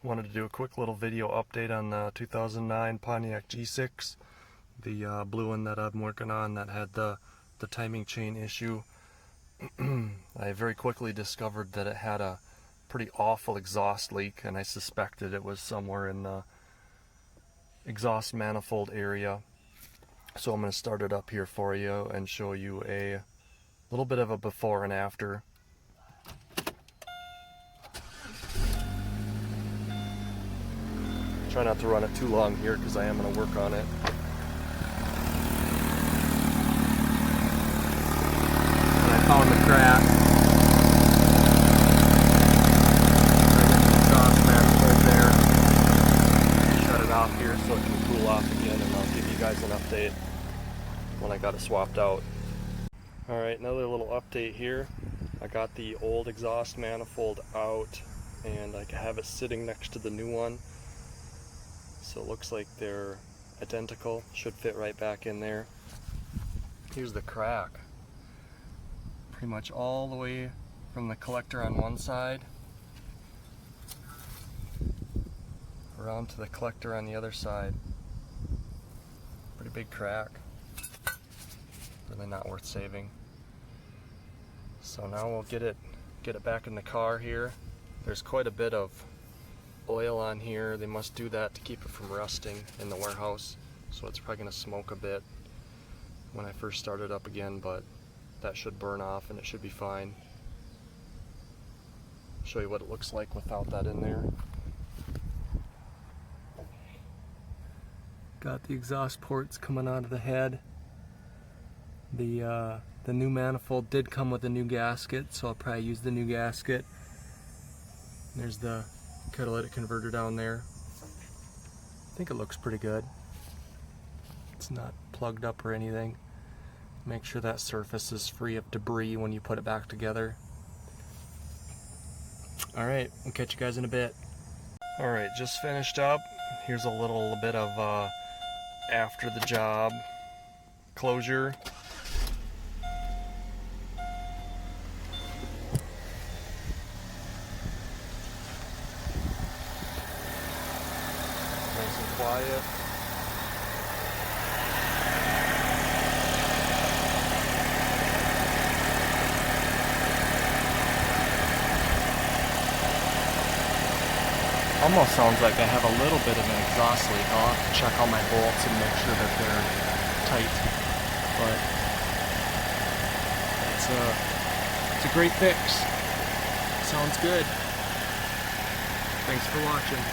Wanted to do a quick little video update on the 2009 Pontiac G6, the blue one that I'm working on that had the timing chain issue. I very quickly discovered that it had a pretty awful exhaust leak, and I suspected it was somewhere in the exhaust manifold area. So I'm going to start it up here for you and show you a little bit of a before and after. Try not to run it too long here because I am going to work on it. And I found the crack. Exhaust manifold there. Shut it off here so it can cool off again, and I'll give you guys an update when I got it swapped out. Alright, another little update here. I got the old exhaust manifold out and I have it sitting next to the new one. So it looks like they're identical, should fit right back in there. Here's the crack. Pretty much all the way from the collector on one side around to the collector on the other side. Pretty big crack. Really not worth saving. So now we'll get it back in the car here. There's quite a bit of oil on here. They must do that to keep it from rusting in the warehouse, so it's probably going to smoke a bit when I first start it up again, but that should burn off and it should be fine. Show you what it looks like without that in there. Got the exhaust ports coming out of the head. The new manifold did come with a new gasket, so I'll probably use the new gasket. There's the catalytic converter down there. I think it looks pretty good. It's not plugged up or anything. Make sure that surface is free of debris when you put it back together. Alright, we'll catch you guys in a bit. Alright, just finished up. Here's a little bit of after the job closure. Nice and quiet. Almost sounds like I have a little bit of an exhaust leak. I'll have to check all my bolts and make sure that they're tight. But it's a great fix. Sounds good. Thanks for watching.